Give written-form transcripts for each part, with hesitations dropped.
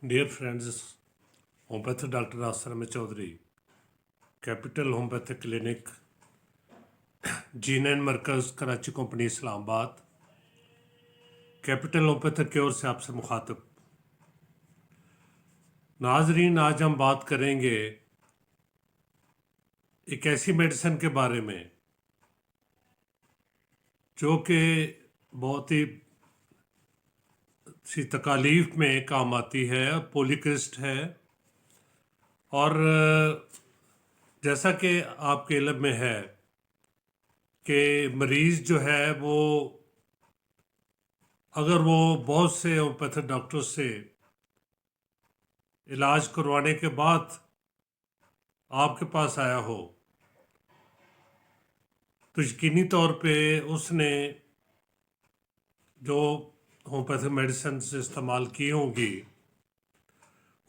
Dear friends, homeopathic Dr. Asar Ahmed Chaudhary, Capital Homeopathic Clinic, जीनन मरकज़ Karachi company Islamabad, capital homeopathic cure से आपसे मुखातिब। नाजरीन, आज हम बात करेंगे एक ऐसी मेडिसिन के बारे में जो कि बहुत ही सी तकालीफ में काम आती है, पोलिक्रिस्ट है। और जैसा कि आपके इल्म में है कि मरीज़ जो है वो अगर वो बहुत से होम्योपैथिक डॉक्टर से इलाज करवाने के बाद आपके पास आया हो तो यकीनी तौर पे उसने जो होम्योपैथिक मेडिसिन इस्तेमाल की होंगी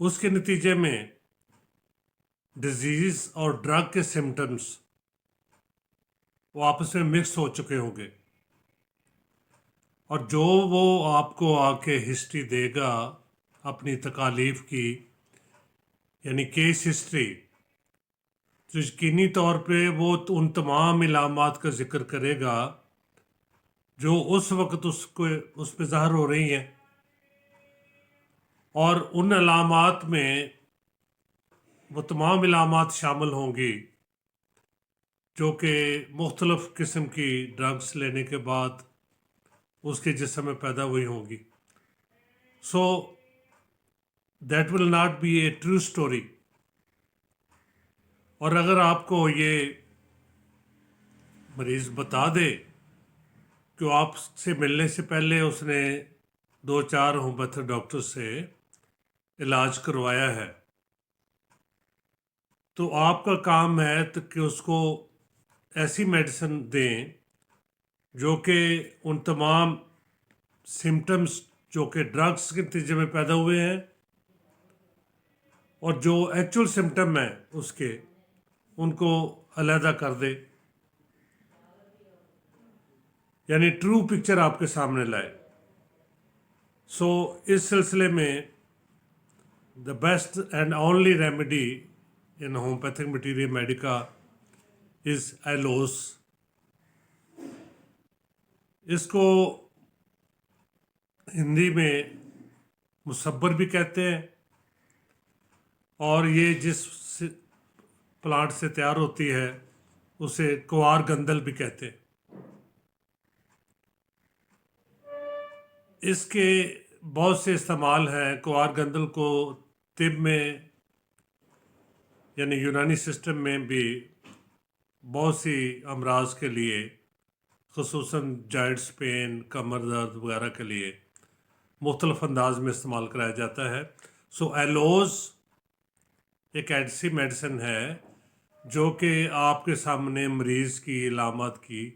उसके नतीजे में डिजीज़ और ड्रग के सिम्टम्स वो आपस में मिक्स हो चुके होंगे, और जो वो आपको आके हिस्ट्री देगा अपनी तकालीफ की, यानी केस हिस्ट्री, तो यकीनी तौर पे वो उन तमाम इलामात का जिक्र करेगा जो उस वक्त उसको उस पर ज़ाहिर हो रही हैं। और उन अलामात में वो तमाम इलामात शामिल होंगी जो कि मुख्तलिफ़ किस्म की ड्रग्स लेने के बाद उसके जिस्म में पैदा हुई होंगी। So that will not be A true story. और अगर आपको ये मरीज़ बता दे कि आपसे मिलने से पहले उसने 2-4 होम्योपैथिक डॉक्टर से इलाज करवाया है, तो आपका काम है तो कि उसको ऐसी मेडिसिन दें जो कि उन तमाम सिम्टम्स जो कि ड्रग्स के नतीजे में पैदा हुए हैं और जो एक्चुअल सिम्टम है उसके, उनको अलहदा कर दे, यानी ट्रू पिक्चर आपके सामने लाए। सो इस सिलसिले में the best and only remedy in homeopathic materia medica is aloes. इसको हिंदी में मुसब्बर भी कहते हैं, और ये जिस प्लांट से तैयार होती है उसे कुआर गंदल भी कहते हैं। इसके बहुत से इस्तेमाल हैं। कुआर गंदल को तिब में यानी यूनानी सिस्टम में भी बहुत सी अमराज के लिए, ख़ुसूसन जॉइंट्स पेन, कमर दर्द वगैरह के लिए मुख्तलिफ अंदाज में इस्तेमाल कराया जाता है। सो एलोज़ एक ऐसी मेडिसिन है जो कि आपके सामने मरीज़ की इलामात की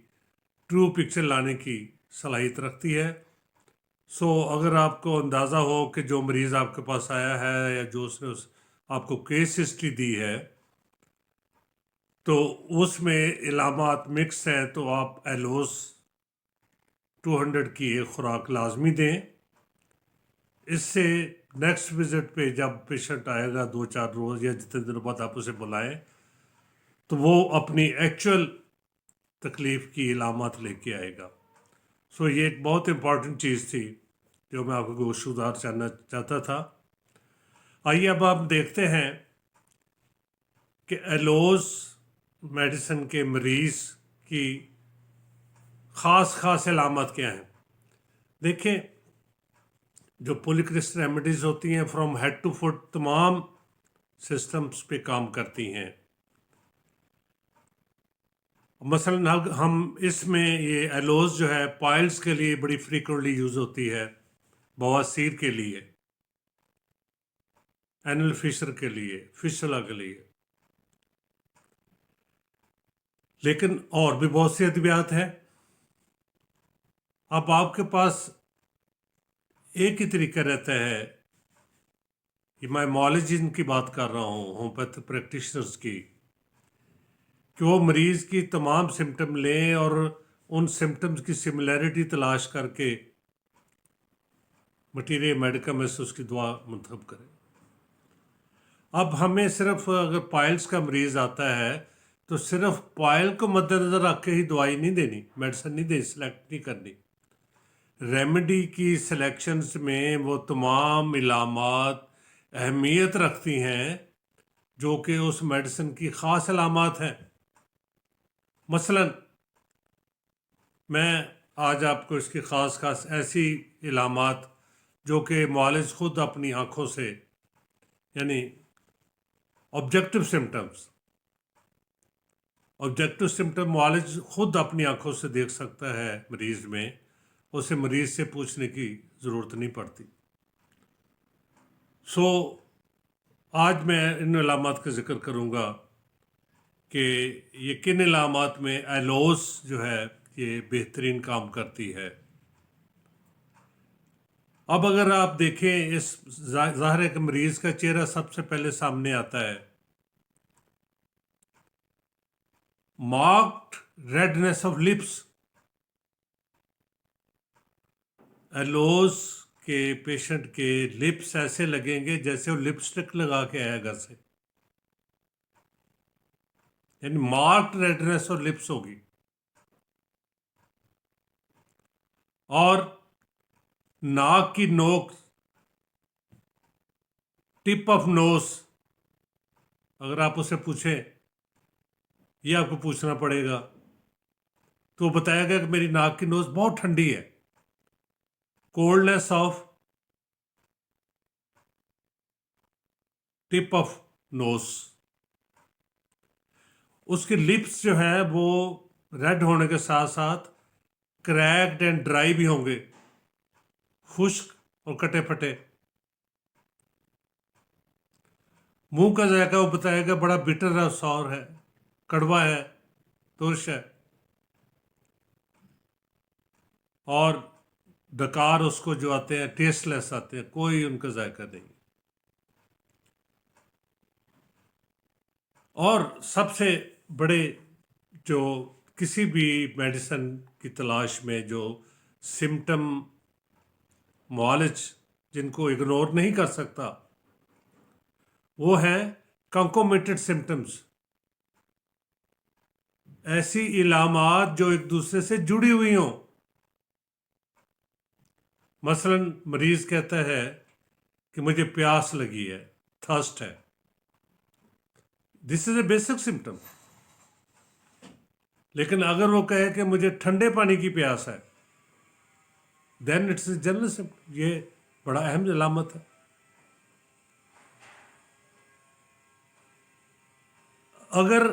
ट्रू पिक्चर लाने की सलाहियत रखती है। सो अगर आपको अंदाज़ा हो कि जो मरीज़ आपके पास आया है या जो उसने आपको केस हिस्ट्री दी है तो उसमें इलामात मिक्स हैं, तो आप एलोस 200 की एक खुराक लाजमी दें। इससे नेक्स्ट विज़िट पे जब पेशेंट आएगा 2-4 रोज़ या जितने दिनों बाद आप उसे बुलाएं तो वो अपनी एक्चुअल तकलीफ़ की इलामात लेके आएगा। सो ये एक बहुत इम्पॉर्टेंट चीज़ थी जो मैं आपको गोशुदार जानना चाहता था। आइए अब आप देखते हैं कि एलोस मेडिसिन के मरीज़ की ख़ास इलामत क्या हैं। देखें, जो पोलिक्रिस्ट रेमेडीज़ होती हैं फ्रॉम हेड टू फुट तमाम सिस्टम्स पे काम करती हैं। मसलन हम इसमें ये एलोस जो है पाइल्स के लिए बड़ी फ्रीक्वेंटली यूज़ होती है, बवासीर के लिए, एनल फिशर के लिए, फिशला के लिए, लेकिन और भी बहुत सी अद्वियात हैं। अब आपके पास एक ही तरीका रहता है, कि मैं मॉलोजिन की बात कर रहा हूँ, होम्योपैथिक प्रैक्टिशनर्स की, कि वो मरीज़ की तमाम सिम्टम लें और उन सिम्टम्स की सिमिलैरिटी तलाश करके मटीरियल मेडिका में से उसकी दुआ मुंतखब करें। अब हमें सिर्फ अगर पाइल्स का मरीज़ आता है तो सिर्फ पाइल को मद्देनज़र रख के ही दवाई नहीं देनी, मेडिसिन नहीं देनी, सेलेक्ट नहीं करनी। रेमेडी की सिलेक्शंस में वो तमाम इलामात अहमियत रखती हैं जो कि उस मेडिसिन की ख़ास इलामात हैं। मसलन मैं आज आपको इसकी ख़ास ख़ास ऐसी इलामात जो कि मुआलिज ख़ुद अपनी आँखों से, यानी ऑब्जेक्टिव सिम्टम मुआलिज ख़ुद अपनी आँखों से देख सकता है मरीज़ में, उसे मरीज़ से पूछने की ज़रूरत नहीं पड़ती। आज मैं इन इलामात का ज़िक्र करूँगा कि ये किन इलामात में एलोस जो है ये बेहतरीन काम करती है। अब अगर आप देखें, इस ज़ाहिर है कि मरीज़ का चेहरा सबसे पहले सामने आता है। मार्क्ड रेडनेस ऑफ लिप्स, एलोस के पेशेंट के लिप्स ऐसे लगेंगे जैसे वो लिपस्टिक लगा के आया घर से, यानी मार्क्ड रेडनेस और लिप्स होगी। और नाक की नोक, टिप ऑफ नोज, अगर आप उसे पूछें, ये आपको पूछना पड़ेगा, तो वो बताएगा कि मेरी नाक की नोज बहुत ठंडी है। Coldness of tip of nose. उसके लिप्स जो है वो रेड होने के साथ साथ क्रैक्ड एंड ड्राई भी होंगे, खुश्क और कटे फटे। मुंह का जायका वो बताएगा बड़ा बिटर है, सॉर है, कड़वा है, तुर्श है। और डकार उसको जो आते हैं टेस्टलेस आते हैं, कोई उनका जायका नहीं। और सबसे बड़े जो किसी भी मेडिसिन की तलाश में जो सिम्टम मुआलिज जिनको इग्नोर नहीं कर सकता, वो है कंकोमिटेड सिम्टम्स, ऐसी इलामात जो एक दूसरे से जुड़ी हुई हों। मसलन मरीज़ कहता है कि मुझे प्यास लगी है, थर्स्ट है, this is a basic symptom. लेकिन अगर वो कहे कि मुझे ठंडे पानी की प्यास है, then it's a general symptom. ये बड़ा अहम अलामत है। अगर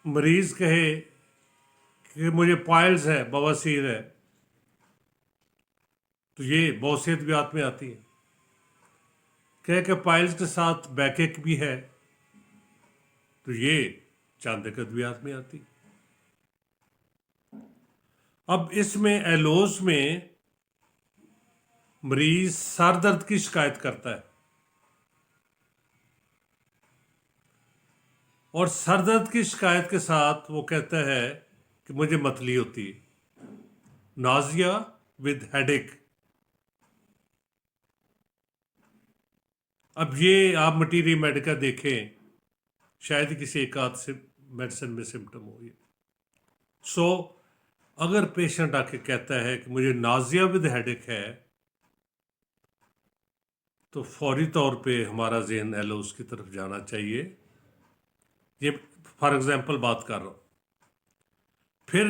मरीज़ कहे कि मुझे पाइल्स है, बवासीर है, तो ये बहुत सी अद्वियात में आती है। कहे कि पाइल्स के साथ बैकएक भी है, तो ये चांदे के अद्वियात में आती है। अब इसमें एलोस में मरीज सर दर्द की शिकायत करता है, और सर दर्द की शिकायत के साथ वो कहता है कि मुझे मतली होती है, नाजिया विद हेडेक। अब ये आप मटीरियल मेडिका देखें, शायद किसी एक आध से मेडिसिन में सिम्टम हो ये। अगर पेशेंट आके कहता है कि मुझे नाजिया विद हेडेक है, तो फौरी तौर पे हमारा जहन एलोस की तरफ जाना चाहिए। ये फॉर एग्जांपल बात कर रहा हूँ। फिर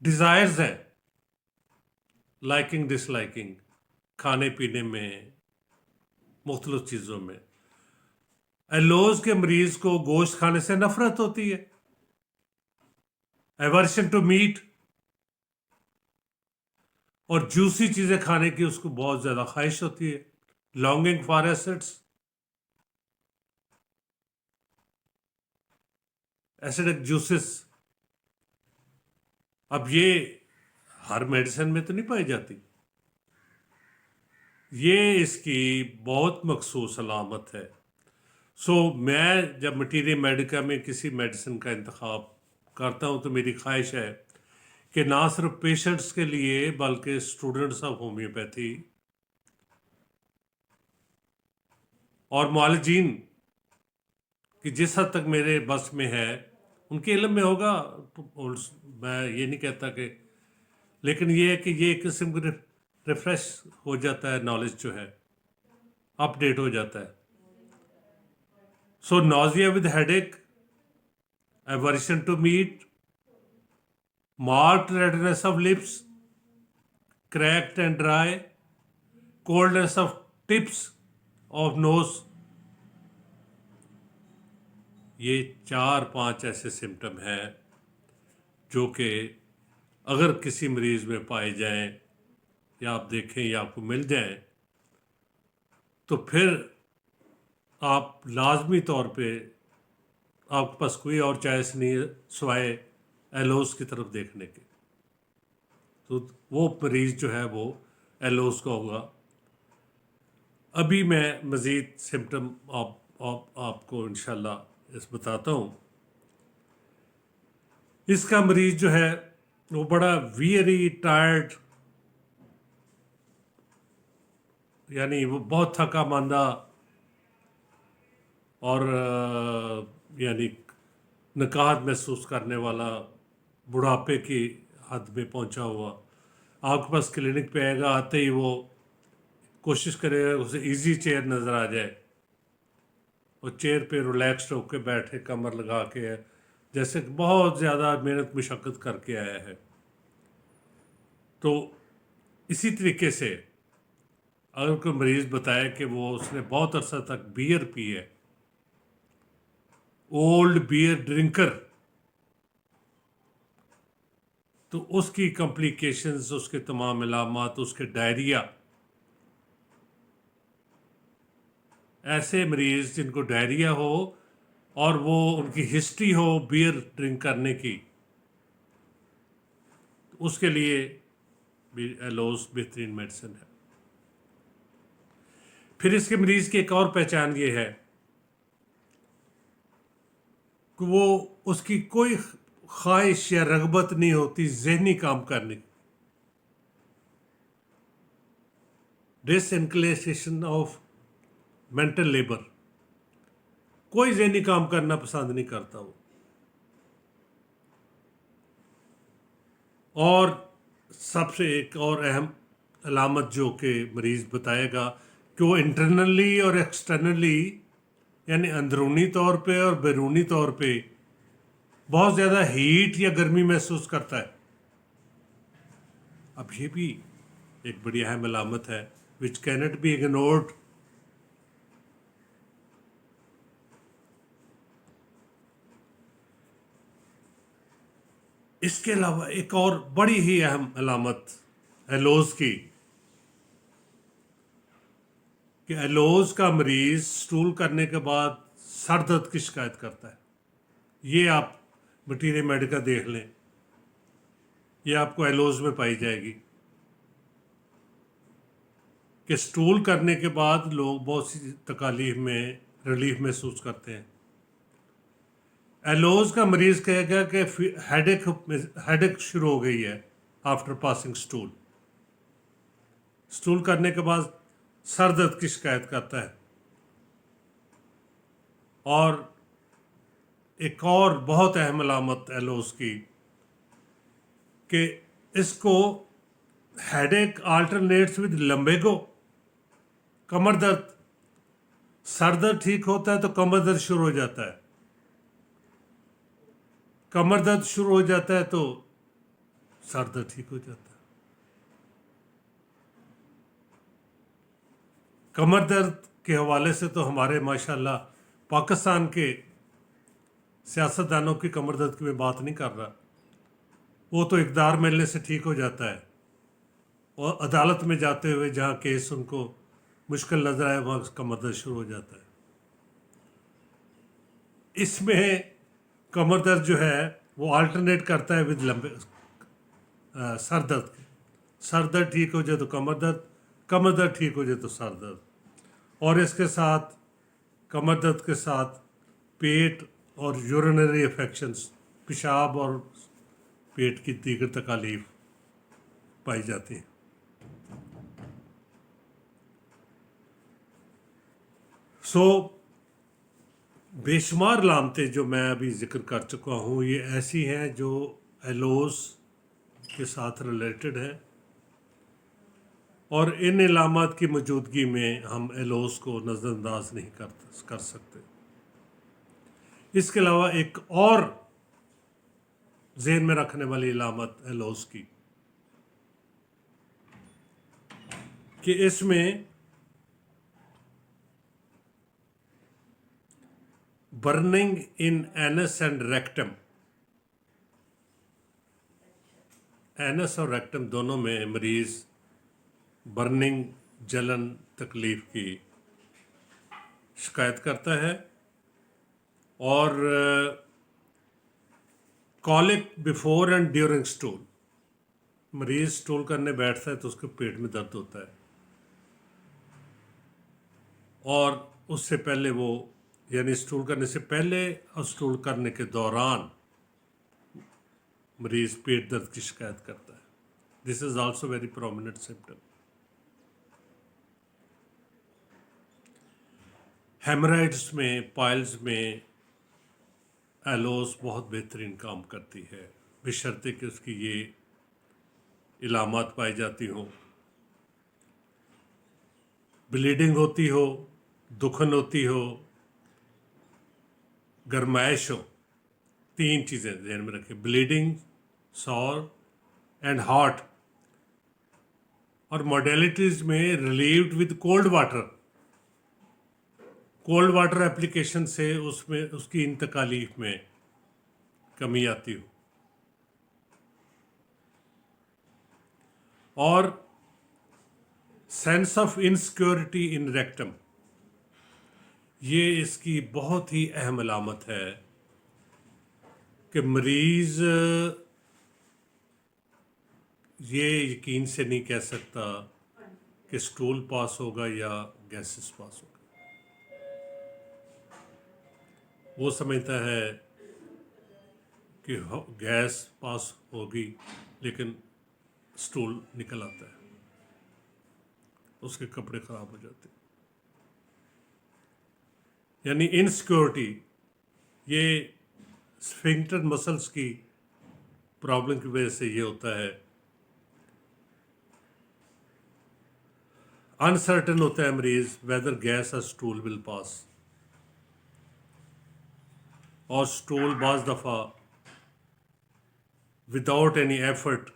डिज़ायर्स है, लाइकिंग डिसलाइकिंग, खाने पीने में, मुख्तलिफ चीज़ों में। एलोस के मरीज को गोश्त खाने से नफरत होती है, एवर्शन टू मीट, और जूसी चीज़ें खाने की उसको बहुत ज़्यादा ख्वाहिश होती है, longing for acids, acidic juices. अब ये हर मेडिसिन में तो नहीं पाई जाती, ये इसकी बहुत मखसूस अलामत है। मैं जब मटीरियल मेडिका में किसी मेडिसिन का इंतखाब करता हूँ तो मेरी ख्वाहिश है कि ना सिर्फ पेशेंट्स के लिए बल्कि स्टूडेंट्स ऑफ होम्योपैथी اور معالجین کہ جس حد تک میرے بس میں ہے ان کے علم میں ہوگا، تو میں یہ نہیں کہتا کہ، لیکن یہ ہے کہ یہ ایک قسم کا ریفریش ہو جاتا ہے، نالج جو ہے اپ ڈیٹ ہو جاتا ہے. سو نوزیا with headache, aversion to meat, marked redness of lips, cracked and dry, coldness of tips of nose. یہ 4-5 ایسے سمٹم ہیں جو کہ اگر کسی مریض میں پائے جائیں یا آپ دیکھیں یا آپ کو مل جائیں تو پھر آپ لازمی طور پہ آپ کے پاس کوئی اور چوائس نہیں ہے سوائے ایلوز کی طرف دیکھنے کے. تو وہ مریض جو ہے وہ ایلوز کا ہوگا. ابھی میں مزید سمٹم آپ کو انشاءاللہ بتاتا ہوں. اس کا مریض جو ہے وہ بڑا ویری ٹائرڈ، یعنی وہ بہت تھکا ماندہ اور یعنی نکاہت محسوس کرنے والا، بڑھاپے کی حد میں پہنچا ہوا. آپ کے پاس کلینک پہ آئے گا، آتے ہی وہ کوشش کرے گا اسے ایزی چیئر نظر آ جائے، اور چیئر پہ ریلیکسڈ ہو کے بیٹھے کمر لگا کے، جیسے کہ بہت زیادہ محنت مشقت کر کے آیا ہے. تو اسی طریقے سے اگر کوئی مریض بتائے کہ وہ اس نے بہت عرصہ تک بیئر پی ہے، اولڈ بیئر ڈرنکر، تو اس کی کمپلیکیشنز، اس کے تمام علامات، اس کے ڈائریا، ایسے مریض جن کو ڈائریا ہو اور وہ ان کی ہسٹری ہو بیئر ڈرنک کرنے کی، اس کے لیے بھی ایلوز بہترین میڈیسن ہے. پھر اس کے مریض کی ایک اور پہچان یہ ہے کہ وہ اس کی کوئی خواہش یا رغبت نہیں ہوتی ذہنی کام کرنے کی. ڈس انکلیشن آف مینٹل لیبر، کوئی ذہنی کام کرنا پسند نہیں کرتا وہ. اور سب سے ایک اور اہم علامت جو کہ مریض بتائے گا کہ وہ انٹرنلی اور ایکسٹرنلی، یعنی اندرونی طور پہ اور بیرونی طور پہ بہت زیادہ ہیٹ یا گرمی محسوس کرتا ہے. اب یہ بھی ایک بڑی اہم علامت ہے which cannot be ignored. اس کے علاوہ ایک اور بڑی ہی اہم علامت ایلوز کی، کہ ایلوز کا مریض سٹول کرنے کے بعد سر درد کی شکایت کرتا ہے. یہ آپ مٹیریل میڈیکا دیکھ لیں، یہ آپ کو ایلوز میں پائی جائے گی کہ سٹول کرنے کے بعد لوگ بہت سی تکالیف میں ریلیف محسوس کرتے ہیں. ایلوز کا مریض کہے گا کہ ہیڈیک شروع ہو گئی ہے آفٹر پاسنگ سٹول کرنے کے بعد سر درد کی شکایت کرتا ہے. اور ایک اور بہت اہم علامت ایلوز کی کہ اس کو ہیڈیک آلٹرنیٹس ود لمبیگو، کمر درد، سر درد ٹھیک ہوتا ہے تو کمر درد شروع ہو جاتا ہے، کمر درد شروع ہو جاتا ہے تو سر درد ٹھیک ہو جاتا ہے. کمر درد کے حوالے سے تو ہمارے ماشاءاللہ پاکستان کے سیاستدانوں کی کمر درد کی میں بات نہیں کر رہا، وہ تو اقتدار ملنے سے ٹھیک ہو جاتا ہے، اور عدالت میں جاتے ہوئے جہاں کیس ان کو مشکل نظر آئے وہاں کمر درد شروع ہو جاتا ہے. اس میں کمر درد جو ہے وہ آلٹرنیٹ کرتا ہے ود لمبے سر درد کے. سر درد ٹھیک ہو جائے تو کمر درد ٹھیک ہو جائے تو سر درد، اور اس کے ساتھ کمر درد کے ساتھ پیٹ اور یورینری انفیکشنز، پیشاب اور پیٹ کی دیگر تکالیف پائی جاتی ہیں. सो बेशुमार लामतें जो मैं अभी जिक्र कर चुका हूँ ये ऐसी हैं जो एलोस के साथ रिलेटेड है, और इन इलामात की मौजूदगी में हम एलोस को नज़रअंदाज नहीं कर सकते। इसके अलावा एक और ज़हन में रखने वाली इलामत एलोस की कि इसमें burning in anus and rectum, anus और रेक्टम दोनों में मरीज़ बर्निंग, जलन, तकलीफ़ की शिकायत करता है, और colic before and during stool, मरीज़ स्टूल करने बैठता है तो उसके पेट में दर्द होता है, और उससे पहले वो यानी स्टूल करने से पहले और स्टूल करने के दौरान मरीज़ पेट दर्द की शिकायत करता है। This is also very prominent symptom. Haemorrhoids में, पाइल्स में एलोस बहुत बेहतरीन काम करती है, बशर्ते कि उसकी ये इलामात पाई जाती हों। ब्लीडिंग होती हो, दुखन होती हो, गरमाइश हो, तीन चीज़ें ध्यान में रखें, ब्लीडिंग, सॉर एंड हॉट, और मॉडलिटीज़ में relieved with cold water, cold water application से उसमें उसकी इन तकालीफ में कमी आती हो, और sense of insecurity in rectum, ये इसकी बहुत ही अहम अलामत है कि मरीज़ ये यकीन से नहीं कह सकता कि स्टूल पास होगा या गैसेस पास होगा। वो समझता है कि गैस पास होगी लेकिन स्टूल निकल आता है, उसके कपड़े ख़राब हो जाते हैं। यानी इनसिक्योरिटी, ये स्फिंक्टर मसल्स की प्रॉब्लम की वजह से ये होता है। अनसर्टन होता है मरीज़ वेदर गैस और स्टूल विल पास, और स्टूल बाज़ दफ़ा विदाउट एनी एफर्ट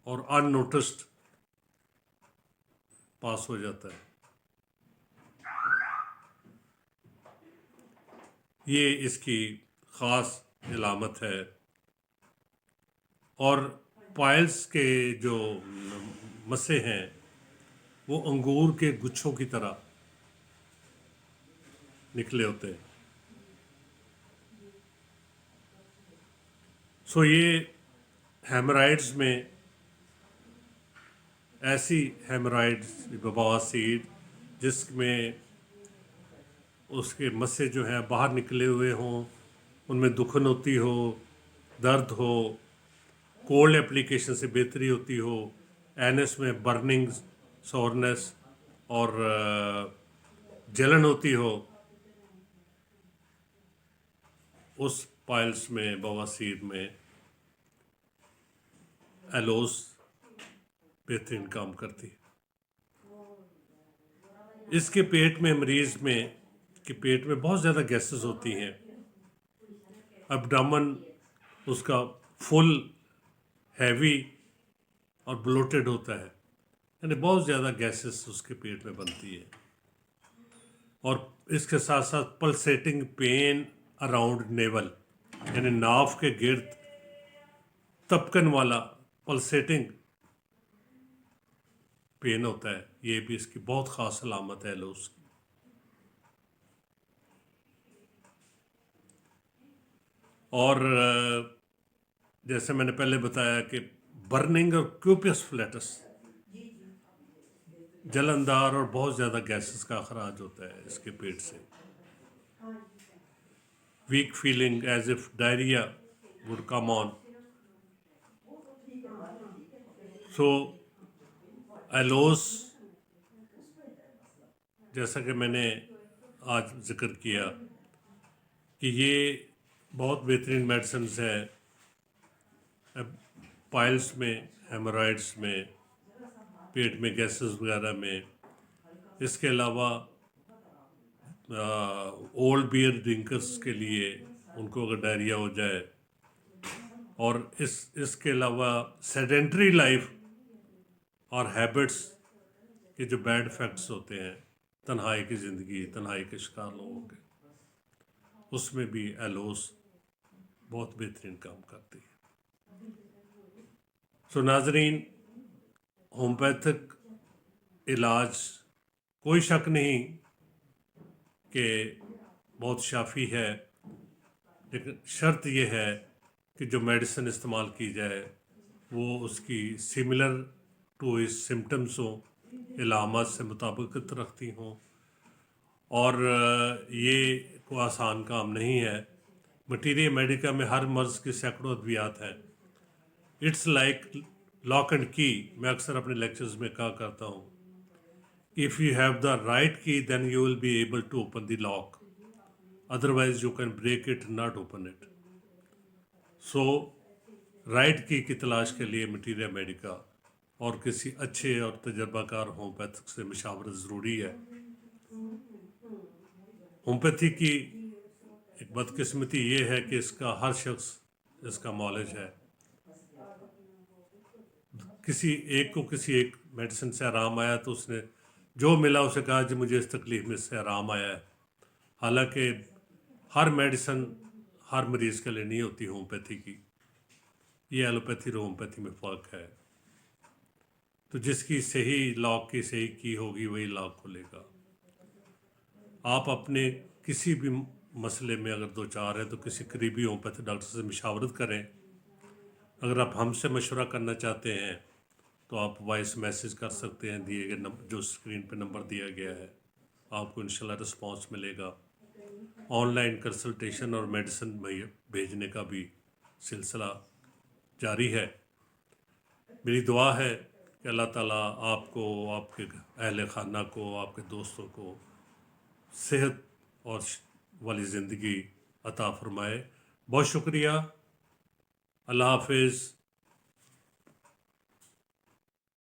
और अननोटिस्ड पास हो जाता है। ये इसकी ख़ास इलामत है। और पाइल्स के जो मस्से हैं वो अंगूर के गुच्छों की तरह निकले होते हैं। सो ये हेमराइड्स में ऐसी हेमराइड्स, बवासीर, जिसमें उसके मस्से जो हैं बाहर निकले हुए हों, उनमें दुखन होती हो, दर्द हो, कोल्ड एप्लीकेशन से बेहतरी होती हो, एनस में बर्निंग, सोरनेस और जलन होती हो, उस पाइल्स में, बवासीर में एलोस बेहतरीन काम करती है। इसके पेट में, मरीज़ में कि पेट में बहुत ज़्यादा गैसेस होती हैं, एब्डोमेन उसका फुल हैवी और ब्लोटेड होता है, यानी बहुत ज़्यादा गैसेस उसके पेट में बनती है, और इसके साथ साथ पल्सेटिंग पेन अराउंड नेवल, यानी नाव के गिर्द तपकन वाला पल्सेटिंग पेन होता है। ये भी इसकी बहुत ख़ास अलामत है एलोस की। और जैसे मैंने पहले बताया कि बर्निंग और क्यूपियस फ्लैटस, जलनदार और बहुत ज़्यादा गैसेस का अखराज होता है इसके पेट से। Weak feeling as if diarrhoea would come on. So aloes, जैसा कि मैंने آج ذکر کیا کہ یہ بہت بہترین میڈیسنز ہے پائلس میں، ہیمورائڈس میں، پیٹ میں گیسز وغیرہ میں. اس کے علاوہ اولڈ بیئر ڈرنکرز کے لیے، ان کو اگر ڈائریا ہو جائے، اور اس کے علاوہ سیڈنٹری لائف اور ہیبٹس کے جو بیڈ افیکٹس ہوتے ہیں، تنہائی کی زندگی، تنہائی کے شکار لوگوں کے، اس میں بھی ایلوس بہت بہترین کام کرتی ہے. سو ناظرین، ہومیوپیتھک علاج کوئی شک نہیں کہ بہت شافی ہے، لیکن شرط یہ ہے کہ جو میڈیسن استعمال کی جائے وہ اس کی سملر ٹو اس سمٹمس ہوں، علامات سے مطابقت رکھتی ہوں. اور یہ کوئی آسان کام نہیں ہے. مٹیریا میڈیکا میں ہر مرض کی سینکڑوں ادویات ہیں. اٹس لائک لاک اینڈ کی. میں اکثر اپنے لیکچرز میں کہا کرتا ہوں، if you have the right key then you will be able to open the lock, otherwise you can break it, not open it. So right کی تلاش کے لیے مٹیریا میڈیکا اور کسی اچھے اور تجربہ کار ہومیوپیتھک سے مشاورت ضروری ہے. ہومیوپیتھی کی ایک بدقسمتی یہ ہے کہ اس کا ہر شخص اس کا معالج ہے. کسی ایک میڈیسن سے آرام آیا تو اس نے جو ملا اسے کہا جی مجھے اس تکلیف میں اس سے آرام آیا ہے. حالانکہ ہر میڈیسن ہر مریض کے لیے نہیں ہوتی ہومیوپیتھی کی. یہ ایلوپیتھی اور ہومیوپیتھی میں فرق ہے. تو جس کی صحیح لاک کی صحیح کی ہوگی وہی لاک کھلے گا. آپ اپنے کسی بھی مسئلے میں اگر دو چار ہیں تو کسی قریبی ہومیوپیتھی ڈاکٹر سے مشاورت کریں. اگر آپ ہم سے مشورہ کرنا چاہتے ہیں تو آپ وائس میسیج کر سکتے ہیں دیے گئے جو اسکرین پہ نمبر دیا گیا ہے. آپ کو انشاءاللہ رسپانس ملے گا. آن لائن کنسلٹیشن اور میڈیسن بھیجنے کا بھی سلسلہ جاری ہے. میری دعا ہے کہ اللہ تعالیٰ آپ کو، آپ کے اہل خانہ کو، آپ کے دوستوں کو صحت اور والی زندگی عطا فرمائے. بہت شکریہ. اللہ حافظ.